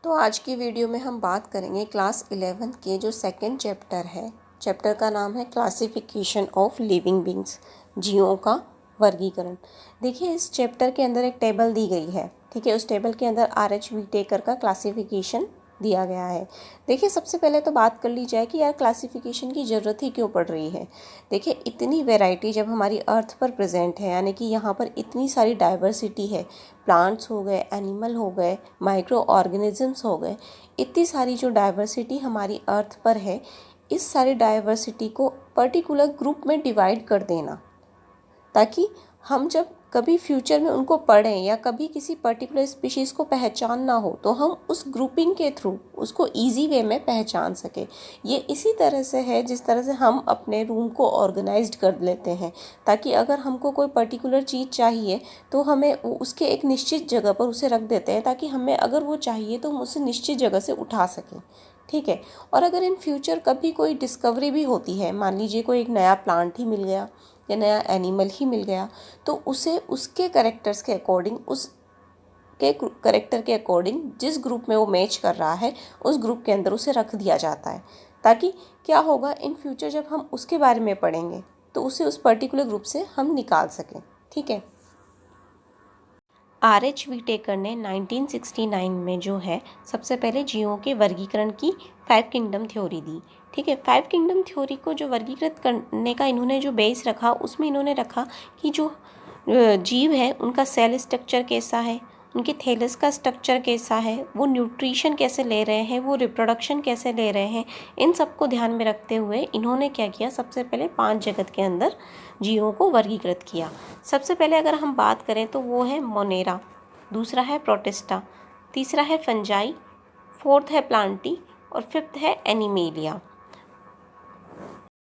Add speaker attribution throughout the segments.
Speaker 1: तो आज की वीडियो में हम बात करेंगे क्लास 11 के जो सेकंड चैप्टर है। चैप्टर का नाम है क्लासिफिकेशन ऑफ लिविंग बींग्स, जीवों का वर्गीकरण। देखिए, इस चैप्टर के अंदर एक टेबल दी गई है। ठीक है, उस टेबल के अंदर RH विटेकर का क्लासिफिकेशन दिया गया है। देखिए, सबसे पहले तो बात कर ली जाए कि यार क्लासिफिकेशन की ज़रूरत ही क्यों पड़ रही है। देखिए, इतनी वैरायटी जब हमारी अर्थ पर प्रेजेंट है, यानी कि यहाँ पर इतनी सारी डाइवर्सिटी है, प्लांट्स हो गए, एनिमल हो गए, माइक्रो ऑर्गेनिजम्स हो गए, इतनी सारी जो डाइवर्सिटी हमारी अर्थ पर है, इस सारी डाइवर्सिटी को पर्टिकुलर ग्रुप में डिवाइड कर देना, ताकि हम जब कभी फ्यूचर में उनको पढ़ें या कभी किसी पर्टिकुलर स्पीशीज़ को पहचानना हो तो हम उस ग्रुपिंग के थ्रू उसको इजी वे में पहचान सकें। ये इसी तरह से है जिस तरह से हम अपने रूम को ऑर्गेनाइज्ड कर लेते हैं, ताकि अगर हमको कोई पर्टिकुलर चीज़ चाहिए तो हमें उसके एक निश्चित जगह पर उसे रख देते हैं, ताकि हमें अगर वो चाहिए तो हम उसे निश्चित जगह से उठा सकें। ठीक है, और अगर इन फ्यूचर कभी कोई डिस्कवरी भी होती है, मान लीजिए कोई एक नया प्लांट ही मिल गया या नया एनिमल ही मिल गया, तो उसे उसके कैरेक्टर्स के अकॉर्डिंग, उसके कैरेक्टर के अकॉर्डिंग जिस ग्रुप में वो मैच कर रहा है उस ग्रुप के अंदर उसे रख दिया जाता है, ताकि क्या होगा, इन फ्यूचर जब हम उसके बारे में पढ़ेंगे तो उसे उस पर्टिकुलर ग्रुप से हम निकाल सकें। ठीक है, RH विटेकर ने 1969 में जो है सबसे पहले जीवों के वर्गीकरण की 5 किंगडम थ्योरी दी। ठीक है, 5 किंगडम थ्योरी को जो वर्गीकृत करने का इन्होंने जो बेस रखा, उसमें इन्होंने रखा कि जो जीव है उनका सेल स्ट्रक्चर कैसा है, उनके थैलस का स्ट्रक्चर कैसा है, वो न्यूट्रिशन कैसे ले रहे हैं, वो रिप्रोडक्शन कैसे ले रहे हैं, इन सब को ध्यान में रखते हुए इन्होंने क्या किया, सबसे पहले 5 जगत के अंदर जीवों को वर्गीकृत किया। सबसे पहले अगर हम बात करें तो वो है मोनेरा, दूसरा है प्रोटिस्टा, तीसरा है फंजाई, फोर्थ है प्लांटी और फिफ्थ है एनिमेलिया।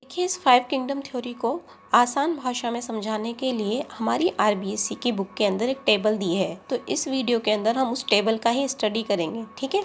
Speaker 1: देखिए, इस 5 किंगडम थ्योरी को आसान भाषा में समझाने के लिए हमारी RBSC की बुक के अंदर एक टेबल दी है, तो इस वीडियो के अंदर हम उस टेबल का ही स्टडी करेंगे। ठीक है,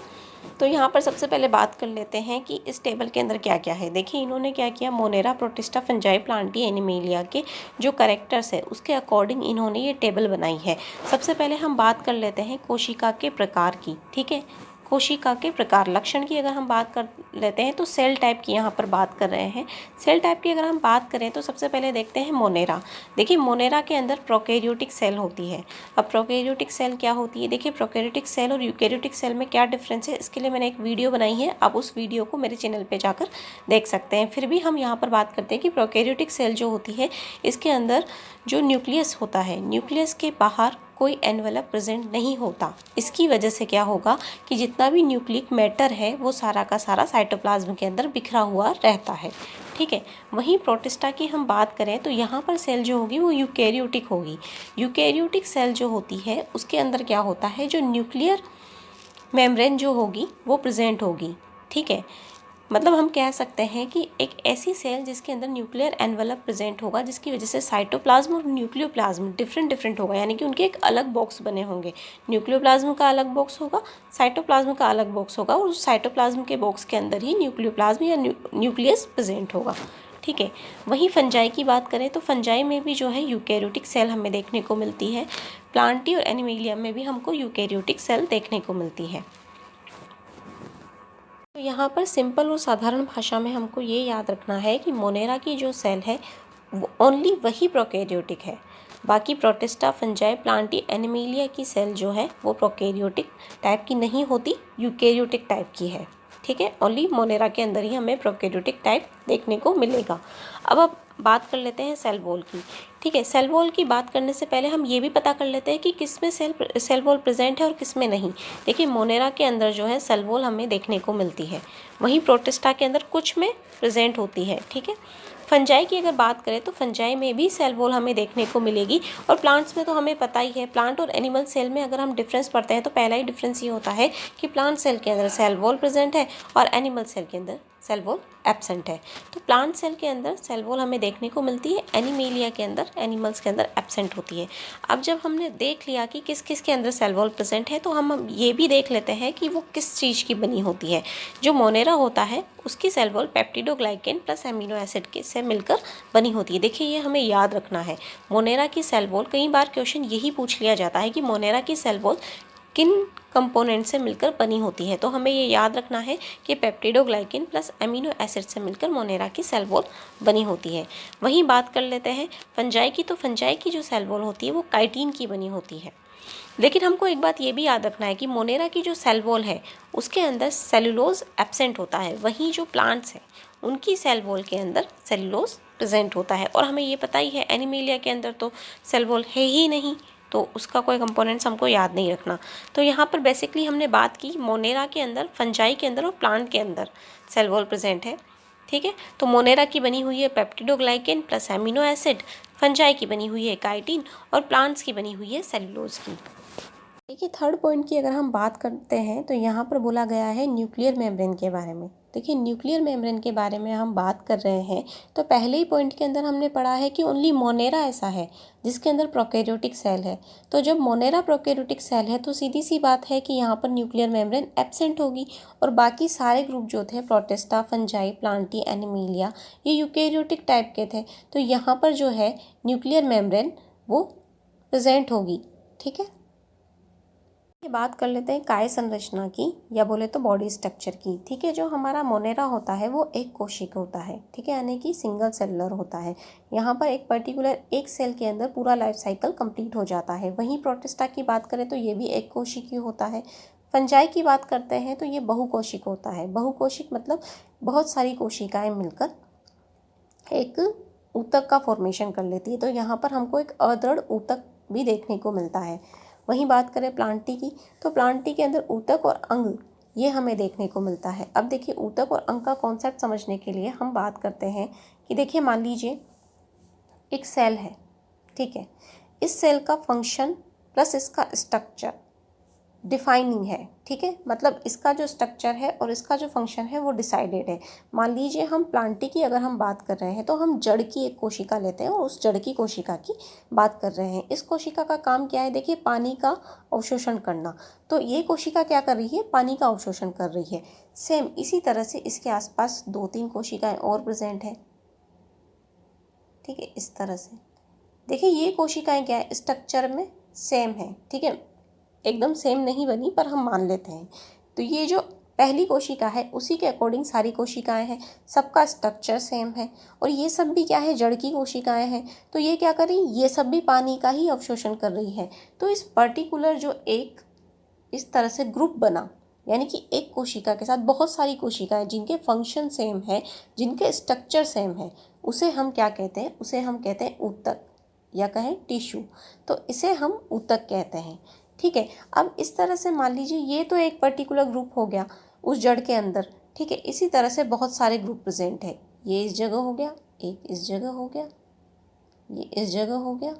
Speaker 1: तो यहाँ पर सबसे पहले बात कर लेते हैं कि इस टेबल के अंदर क्या क्या है। देखिए, इन्होंने क्या किया, Monera, protista, fungi, Plantae, animalia के जो कैरेक्टर्स है उसके अकॉर्डिंग इन्होंने ये टेबल बनाई है। सबसे पहले हम बात कर लेते हैं कोशिका के प्रकार की। ठीक है, कोशिका के प्रकार, लक्षण की अगर हम बात कर लेते हैं तो सेल टाइप की यहाँ पर बात कर रहे हैं। सेल टाइप की अगर हम बात करें तो सबसे पहले देखते हैं मोनेरा। देखिए, मोनेरा के अंदर प्रोकैरियोटिक सेल होती है। अब प्रोकैरियोटिक सेल क्या होती है, देखिए प्रोकैरियोटिक सेल और यूकैरियोटिक सेल में क्या डिफरेंस है, इसके लिए मैंने एक वीडियो बनाई है, आप उस वीडियो को मेरे चैनल पर जाकर देख सकते हैं। फिर भी हम यहाँ पर बात करते हैं कि प्रोकैरियोटिक सेल जो होती है, इसके अंदर जो न्यूक्लियस होता है, न्यूक्लियस के बाहर कोई एनवेलप प्रेजेंट नहीं होता। इसकी वजह से क्या होगा कि जितना भी न्यूक्लिक मैटर है वो सारा का सारा साइटोप्लाज्म के अंदर बिखरा हुआ रहता है। ठीक है, वहीं प्रोटिस्टा की हम बात करें तो यहाँ पर सेल जो होगी वो यूकैरियोटिक होगी। यूकैरियोटिक सेल जो होती है उसके अंदर क्या होता है, जो न्यूक्लियर मेम्ब्रेन जो होगी वो प्रेजेंट होगी। ठीक है, मतलब हम कह सकते हैं कि एक ऐसी सेल जिसके अंदर न्यूक्लियर एनवेलप प्रेजेंट होगा, जिसकी वजह से साइटोप्लाज्म और न्यूक्लियोप्लाज्म डिफरेंट होगा, यानी कि उनके एक अलग बॉक्स बने होंगे। न्यूक्लियोप्लाज्म का अलग बॉक्स होगा, साइटोप्लाज्म का अलग बॉक्स होगा, और उस साइटोप्लाज्म के बॉक्स के अंदर ही न्यूक्लियोप्लाज्म या न्यूक्लियस प्रेजेंट होगा। ठीक है, वहीं फंजाई की बात करें तो फंजाई में भी जो है यूकैरियोटिक सेल हमें देखने को मिलती है। प्लांटी और एनिमेलिया में भी हमको यूकैरियोटिक सेल देखने को मिलती है। तो यहाँ पर सिंपल और साधारण भाषा में हमको ये याद रखना है कि मोनेरा की जो सेल है वो ओनली वही प्रोकैरियोटिक है। बाकी प्रोटिस्टा, फंजाई, प्लांटी, एनिमेलिया की सेल जो है वो प्रोकैरियोटिक टाइप की नहीं होती, यूकैरियोटिक टाइप की है। ठीक है, ओनली मोनेरा के अंदर ही हमें प्रोकैरियोटिक टाइप देखने को मिलेगा। अब बात कर लेते हैं सेल वॉल की। ठीक है, सेल वॉल की बात करने से पहले हम ये भी पता कर लेते हैं कि किस में सेल वॉल प्रेजेंट है और किस में नहीं। देखिए, मोनेरा के अंदर जो है सेल वॉल हमें देखने को मिलती है, वहीं प्रोटिस्टा के अंदर कुछ में प्रेजेंट होती है। ठीक है, फंजाई की अगर बात करें तो फंजाई में भी सेल वॉल हमें देखने को मिलेगी, और प्लांट्स में तो हमें पता ही है, प्लांट और एनिमल सेल में अगर हम डिफरेंस पढ़ते हैं तो पहला ही डिफरेंस ये होता है कि प्लांट सेल के अंदर सेल वॉल प्रेजेंट है और एनिमल सेल के अंदर सेल वॉल एब्सेंट है। तो प्लांट सेल के अंदर सेल वॉल हमें देखने को मिलती है, एनिमेलिया के अंदर, एनिमल्स के अंदर एब्सेंट होती है। अब जब हमने देख लिया कि किस किस के अंदर सेल वॉल प्रेजेंट है, तो हम ये भी देख लेते हैं कि वो किस चीज़ की बनी होती है। जो मोनेरा होता है उसकी cell wall peptidoglycan plus amino acid के से मिलकर बनी होती है। देखिए, ये हमें याद रखना है, मोनेरा की सेल वॉल, कई बार क्वेश्चन यही पूछ लिया जाता है कि मोनेरा की सेल वॉल किन कंपोनेंट से मिलकर बनी होती है। तो हमें ये याद रखना है कि पेप्टिडोग्लाइकिन प्लस अमीनो एसिड से मिलकर मोनेरा की सेल वॉल बनी होती है। वहीं बात कर लेते हैं फंजाई की। तो फंजाई की जो सेल वॉल होती है वो काइटिन की बनी होती है। लेकिन हमको एक बात ये भी याद रखना है कि मोनेरा की जो सेल वॉल है उसके अंदर सेलुलोज एब्सेंट होता है। वहीं जो प्लांट्स हैं उनकी सेल वॉल के अंदर सेलुलोज प्रेजेंट होता है। और हमें ये पता ही है एनिमेलिया के अंदर तो सेल वॉल है ही नहीं, तो उसका कोई कंपोनेंट्स हमको याद नहीं रखना। तो यहाँ पर बेसिकली हमने बात की मोनेरा के अंदर, फंजाई के अंदर और प्लांट के अंदर सेल वॉल प्रेजेंट है। ठीक है, तो मोनेरा की बनी हुई है peptidoglycan plus amino acid, fungi की बनी हुई है काइटिन और प्लांट्स की बनी हुई है सेलुलोज की। देखिए थर्ड पॉइंट की अगर हम बात करते हैं तो यहाँ पर बोला गया है न्यूक्लियर मेम्ब्रेन के बारे में। देखिए न्यूक्लियर मेम्ब्रेन के बारे में हम बात कर रहे हैं तो पहले ही पॉइंट के अंदर हमने पढ़ा है कि ओनली मोनेरा ऐसा है जिसके अंदर प्रोकैरियोटिक सेल है। तो जब मोनेरा प्रोकैरियोटिक सेल है तो सीधी सी बात है कि यहाँ पर न्यूक्लियर मेम्ब्रेन एब्सेंट होगी और बाकी सारे ग्रुप जो थे प्रोटिस्टा, फंजाई, प्लांटी, एनिमेलिया, ये यूकैरियोटिक टाइप के थे। तो यहाँ पर जो है न्यूक्लियर मेम्ब्रेन वो प्रेजेंट होगी। ठीक है, बात कर लेते हैं काय संरचना की या बोले तो बॉडी स्ट्रक्चर की। ठीक है, जो हमारा मोनेरा होता है वो एक कोशिक होता है। ठीक है, यानी कि सिंगल सेलुलर होता है। यहाँ पर एक पर्टिकुलर एक सेल के अंदर पूरा लाइफ साइकिल कंप्लीट हो जाता है। वहीं प्रोटिस्टा की बात करें तो ये भी एक कोशिकीय होता है। फंजाई की बात करते हैं तो ये बहुकोशिक होता है। बहुकोशिक मतलब बहुत सारी कोशिकाएं मिलकर एक ऊतक का फॉर्मेशन कर लेती है। तो यहाँ पर हमको एक अदृढ़ ऊतक भी देखने को मिलता है। वहीं बात करें प्लांटी की तो प्लांटी के अंदर ऊतक और अंग ये हमें देखने को मिलता है। अब देखिए ऊतक और अंग का कॉन्सेप्ट समझने के लिए हम बात करते हैं कि देखिए मान लीजिए एक सेल है। ठीक है, इस सेल का फंक्शन प्लस इसका स्ट्रक्चर डिफाइनिंग है। ठीक है, मतलब इसका जो स्ट्रक्चर है और इसका जो फंक्शन है वो डिसाइडेड है। मान लीजिए हम प्लांटी की अगर हम बात कर रहे हैं तो हम जड़ की एक कोशिका लेते हैं और उस जड़ की कोशिका की बात कर रहे हैं। इस कोशिका का काम क्या है, देखिए पानी का अवशोषण करना। तो ये कोशिका क्या कर रही है, पानी का अवशोषण कर रही है। सेम इसी तरह से इसके आसपास 2-3 कोशिकाएं और प्रेजेंट है। ठीक है, इस तरह से देखिए ये कोशिकाएं क्या है, स्ट्रक्चर में सेम है। ठीक है, एकदम सेम नहीं बनी पर हम मान लेते हैं। तो ये जो पहली कोशिका है उसी के अकॉर्डिंग सारी कोशिकाएं हैं, सबका स्ट्रक्चर सेम है और ये सब भी क्या है, जड़ की कोशिकाएं हैं। तो ये क्या कर रही, ये सब भी पानी का ही अवशोषण कर रही है। तो इस पर्टिकुलर जो एक इस तरह से ग्रुप बना, यानी कि एक कोशिका के साथ बहुत सारी कोशिकाएं जिनके फंक्शन सेम है, जिनके स्ट्रक्चर सेम है, उसे हम क्या कहते हैं, उसे हम कहते हैं ऊतक या कहें टिश्यू। तो इसे हम ऊतक कहते हैं। ठीक है, अब इस तरह से मान लीजिए ये तो एक पर्टिकुलर ग्रुप हो गया उस जड़ के अंदर। ठीक है, इसी तरह से बहुत सारे ग्रुप प्रेजेंट है। ये इस जगह हो गया, एक इस जगह हो गया, ये इस जगह हो गया।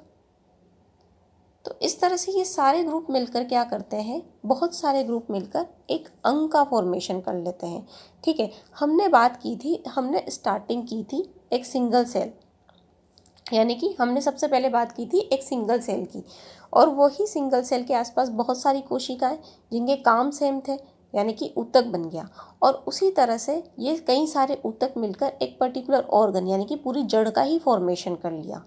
Speaker 1: तो इस तरह से ये सारे ग्रुप मिलकर क्या करते हैं, बहुत सारे ग्रुप मिलकर एक अंग का फॉर्मेशन कर लेते हैं। ठीक है, हमने बात की थी, हमने स्टार्टिंग की थी एक सिंगल सेल, यानी कि हमने सबसे पहले बात की थी एक सिंगल सेल की, और वही सिंगल सेल के आसपास बहुत सारी कोशिकाएं जिनके काम सेम थे, यानी कि ऊतक बन गया। और उसी तरह से ये कई सारे ऊतक मिलकर एक पर्टिकुलर ऑर्गन यानी कि पूरी जड़ का ही फॉर्मेशन कर लिया।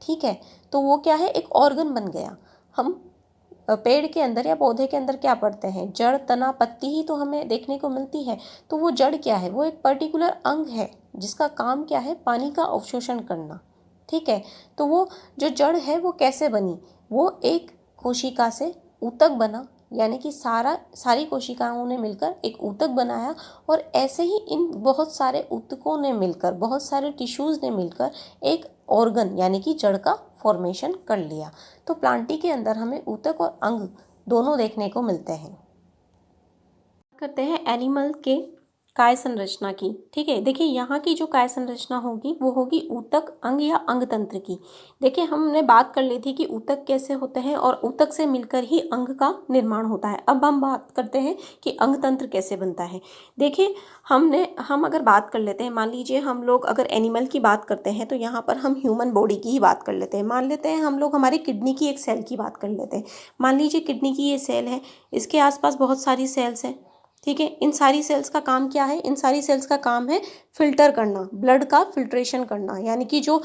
Speaker 1: ठीक है, तो वो क्या है, एक ऑर्गन बन गया। हम पेड़ के अंदर या पौधे के अंदर क्या पढ़ते हैं, जड़, तना, पत्ती ही तो हमें देखने को मिलती है। तो वो जड़ क्या है, वो एक पर्टिकुलर अंग है जिसका काम क्या है, पानी का अवशोषण करना। ठीक है, तो वो जो जड़ है वो कैसे बनी, वो एक कोशिका से ऊतक बना, यानी कि सारी कोशिकाओं ने मिलकर एक ऊतक बनाया। और ऐसे ही इन बहुत सारे ऊतकों ने मिलकर, बहुत सारे टिश्यूज़ ने मिलकर एक ऑर्गन यानी कि जड़ का फॉर्मेशन कर लिया। तो प्लांटी के अंदर हमें ऊतक और अंग दोनों देखने को मिलते हैं। करते हैं एनिमल के काय संरचना की। ठीक है, देखिए यहाँ की जो काय संरचना होगी वो होगी ऊतक, अंग या अंग तंत्र की। देखिए हमने बात कर ली थी कि ऊतक कैसे होते हैं और ऊतक से मिलकर ही अंग का निर्माण होता है। अब हम बात करते हैं कि अंग तंत्र कैसे बनता है। देखिए हम अगर बात कर लेते हैं, मान लीजिए हम लोग अगर एनिमल की बात करते हैं तो यहाँ पर हम ह्यूमन बॉडी की ही बात कर लेते हैं। मान लेते हैं हम लोग हमारी किडनी की एक सेल की बात कर लेते हैं। मान लीजिए किडनी की ये सेल है, इसके आसपास बहुत सारी सेल्स हैं। ठीक है। इन सारी सेल्स का काम क्या है? इन सारी सेल्स का काम है फिल्टर करना, ब्लड का फिल्ट्रेशन करना, यानी कि जो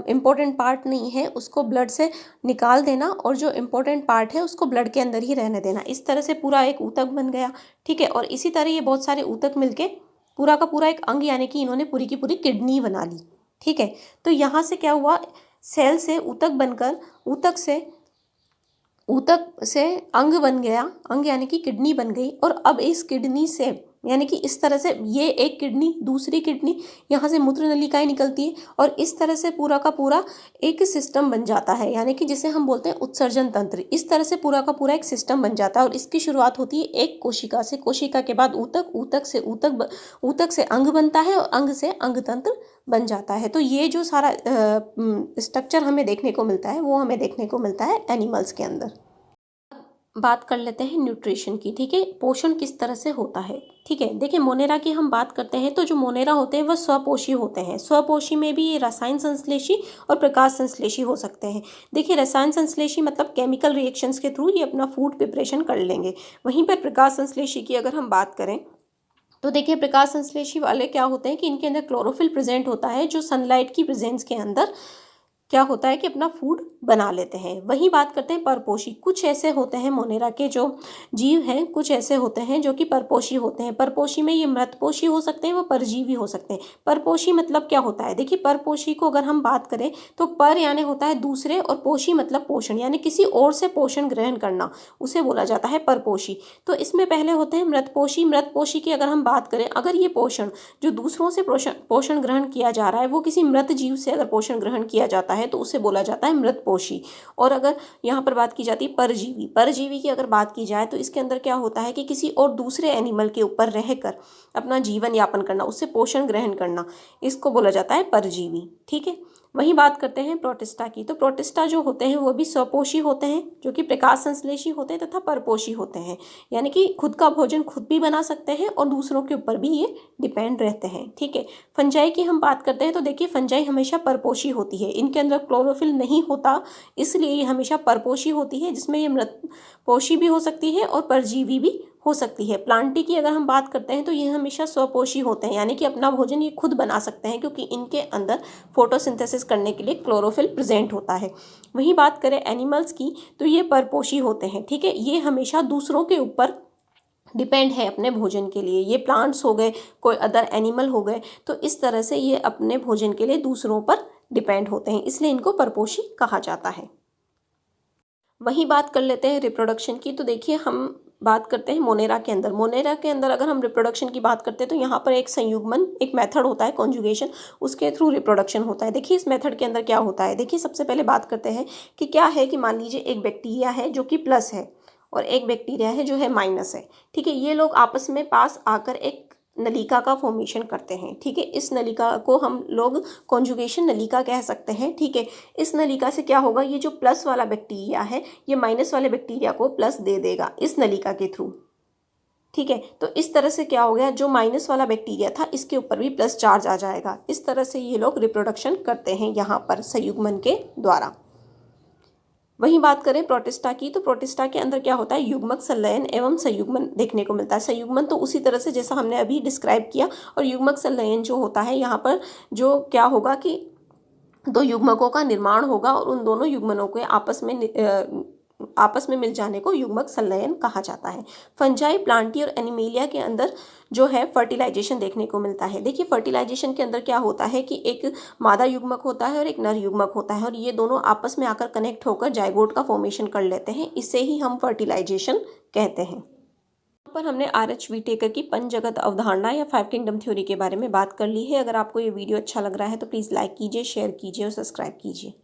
Speaker 1: इम्पोर्टेंट पार्ट नहीं है उसको ब्लड से निकाल देना और जो इम्पोर्टेंट पार्ट है उसको ब्लड के अंदर ही रहने देना। इस तरह से पूरा एक ऊतक बन गया, ठीक है। और इसी तरह ये बहुत सारे ऊतक मिलके पूरा का पूरा एक अंग, यानी कि इन्होंने पूरी की पूरी किडनी बना ली, ठीक है। तो यहाँ से क्या हुआ, सेल से ऊतक बनकर ऊतक से अंग बन गया, अंग यानी कि किडनी बन गई। और अब इस किडनी से, यानी कि इस तरह से ये एक किडनी, दूसरी किडनी, यहाँ से मूत्र नलिकाएं निकलती है और इस तरह से पूरा का पूरा एक सिस्टम बन जाता है, यानी कि जिसे हम बोलते हैं उत्सर्जन तंत्र। इस तरह से पूरा का पूरा एक सिस्टम बन जाता है और इसकी शुरुआत होती है एक कोशिका से, कोशिका के बाद ऊतक, ऊतक से अंग बनता है और अंग से अंग तंत्र बन जाता है। तो ये जो सारा स्ट्रक्चर हमें देखने को मिलता है वो हमें देखने को मिलता है एनिमल्स के अंदर। बात कर लेते हैं न्यूट्रिशन की, ठीक है। पोषण किस तरह से होता है, ठीक है। देखिए मोनेरा की हम बात करते हैं तो जो मोनेरा होते हैं वह स्वपोषी होते हैं। स्वपोषी में भी ये रसायन संश्लेषी और प्रकाश संश्लेषी हो सकते हैं। देखिए रसायन संश्लेषी मतलब केमिकल रिएक्शंस के थ्रू ये अपना फूड प्रिपरेशन कर लेंगे। वहीं पर प्रकाश संश्लेषी की अगर हम बात करें तो देखिए प्रकाश संश्लेषी वाले क्या होते हैं कि इनके अंदर क्लोरोफिल प्रेजेंट होता है, जो सनलाइट की प्रेजेंस के अंदर क्या होता है कि अपना फूड बना लेते हैं। वहीं बात करते हैं परपोषी। कुछ ऐसे होते हैं मोनेरा के जो जीव हैं, कुछ ऐसे होते हैं जो कि परपोषी होते हैं। परपोषी में ये मृतपोषी हो सकते हैं, वो परजीवी हो सकते हैं। परपोषी मतलब क्या होता है, देखिए परपोषी को अगर हम बात करें तो पर यानी होता है दूसरे और पोषी मतलब पोषण, यानी किसी और से पोषण ग्रहण करना, उसे बोला जाता है परपोषी। तो इसमें पहले होते हैं मृतपोषी। मृतपोषी की अगर हम बात करें, अगर ये पोषण जो दूसरों से पोषण ग्रहण किया जा रहा है वो किसी मृत जीव से अगर पोषण ग्रहण किया जाता है तो उसे बोला जाता है मृतपोषी। और अगर यहाँ पर बात की जाती है परजीवी, परजीवी की अगर बात की जाए तो इसके अंदर क्या होता है कि किसी और दूसरे एनिमल के ऊपर रहकर अपना जीवन यापन करना, उससे पोषण ग्रहण करना, इसको बोला जाता है परजीवी, ठीक है। वहीं बात करते हैं प्रोटिस्टा की। तो प्रोटिस्टा जो होते हैं वो भी स्वपोषी होते हैं, जो कि प्रकाश संश्लेषी होते हैं, तथा परपोषी होते हैं, यानी कि खुद का भोजन खुद भी बना सकते हैं और दूसरों के ऊपर भी ये डिपेंड रहते हैं, ठीक है। फंजाई की हम बात करते हैं तो देखिए फंजाई हमेशा परपोषी होती है, इनके अंदर क्लोरोफिल नहीं होता, इसलिए ये हमेशा परपोषी होती है, जिसमें ये मृतपोषी भी हो सकती है और परजीवी भी हो सकती है। प्लांटी की अगर हम बात करते हैं तो ये हमेशा स्वपोषी होते हैं, यानी कि अपना भोजन ये खुद बना सकते हैं, क्योंकि इनके अंदर फोटोसिंथेसिस करने के लिए क्लोरोफिल प्रेजेंट होता है। वहीं बात करें एनिमल्स की तो ये परपोषी होते हैं, ठीक है। ये हमेशा दूसरों के ऊपर डिपेंड है अपने भोजन के लिए। ये प्लांट्स हो गए, कोई अदर एनिमल हो गए, तो इस तरह से ये अपने भोजन के लिए दूसरों पर डिपेंड होते हैं, इसलिए इनको परपोषी कहा जाता है। वही बात कर लेते हैं रिप्रोडक्शन की। तो देखिए हम बात करते हैं मोनेरा के अंदर। मोनेरा के अंदर अगर हम रिप्रोडक्शन की बात करते हैं तो यहाँ पर एक संयुग्मन, एक मेथड होता है कॉन्जुगेशन, उसके थ्रू रिप्रोडक्शन होता है। देखिए इस मेथड के अंदर क्या होता है, देखिए सबसे पहले बात करते हैं कि क्या है कि मान लीजिए एक बैक्टीरिया है जो कि प्लस है और एक बैक्टीरिया है जो है माइनस है, ठीक है। ये लोग आपस में पास आकर एक नलिका का फॉर्मेशन करते हैं, ठीक है। इस नलिका को हम लोग कॉन्जुगेशन नलिका कह सकते हैं, ठीक है। इस नलिका से क्या होगा, ये जो प्लस वाला बैक्टीरिया है ये माइनस वाले बैक्टीरिया को प्लस दे देगा इस नलिका के थ्रू, ठीक है। तो इस तरह से क्या हो गया, जो माइनस वाला बैक्टीरिया था इसके ऊपर भी प्लस चार्ज आ जाएगा। इस तरह से ये लोग रिप्रोडक्शन करते हैं यहाँ पर संयुग्मन के द्वारा। वहीं बात करें प्रोटिस्टा की, तो प्रोटिस्टा के अंदर क्या होता है, युग्मक संलयन एवं संयुग्मन देखने को मिलता है। संयुग्मन तो उसी तरह से जैसा हमने अभी डिस्क्राइब किया, और युग्मक संलयन जो होता है यहाँ पर जो क्या होगा कि दो युग्मकों का निर्माण होगा और उन दोनों युग्मनों के आपस में मिल जाने को युग्मक संलयन कहा जाता है। फंजाई, प्लांटी और एनिमेलिया के अंदर जो है फर्टिलाइजेशन देखने को मिलता है। देखिए फर्टिलाइजेशन के अंदर क्या होता है कि एक मादा युग्मक होता है और एक नर युग्मक होता है, और ये दोनों आपस में आकर कनेक्ट होकर जाइगोट का फॉर्मेशन कर लेते हैं, इसे ही हम फर्टिलाइजेशन कहते हैं। यहाँ पर हमने RH विटेकर की पंचजगत अवधारणा या 5 किंगडम थ्योरी के बारे में बात कर ली है। अगर आपको ये वीडियो अच्छा लग रहा है तो प्लीज़ लाइक कीजिए, शेयर कीजिए और सब्सक्राइब कीजिए।